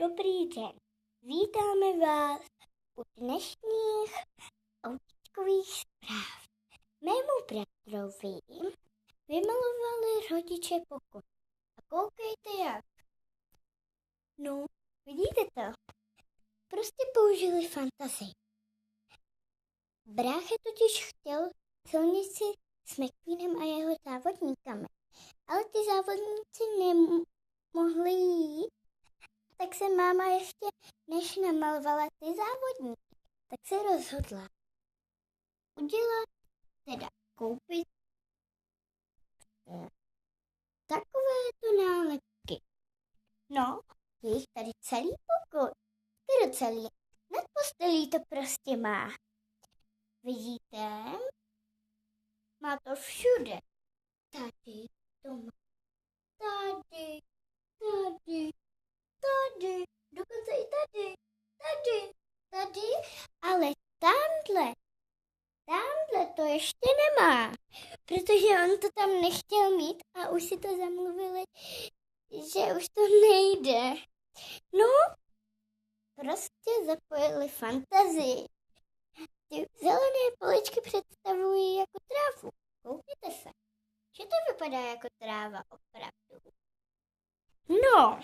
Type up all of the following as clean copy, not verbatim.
Dobrý den, vítáme vás u dnešních autičkových zpráv. Mému bratrovi vymalovali rodiče pokoj. A koukejte jak. No, vidíte to? Prostě použili fantazii. Brácha totiž chtěl silnici s McQueenem a jeho závodníkami, ale ty závodníci nemohli jít. Tak se máma ještě, než namalovala ty závodníky, tak se rozhodla koupit takovéto nálepky. No, je jich tady celý pokoj, skoro celý. Nad postelí to prostě má. Vidíte? Má to všude. Tady to má. Tady, dokonce i tady, ale tamhle to ještě nemá, protože on to tam nechtěl mít a už si to zamluvili, že už to nejde. No, prostě zapojili fantazii. Ty zelené poličky představují jako trávu. Koukněte se, že to vypadá jako tráva opravdu. No,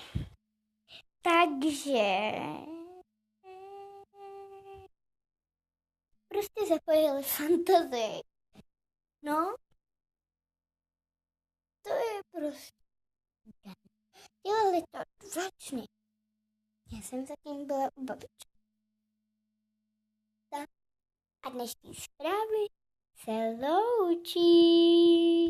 takže prostě zapojili fantazii. No, to je prostě. Dělali to 2 dny. Já jsem zatím byla u babičky. A dnešní zprávy se loučí.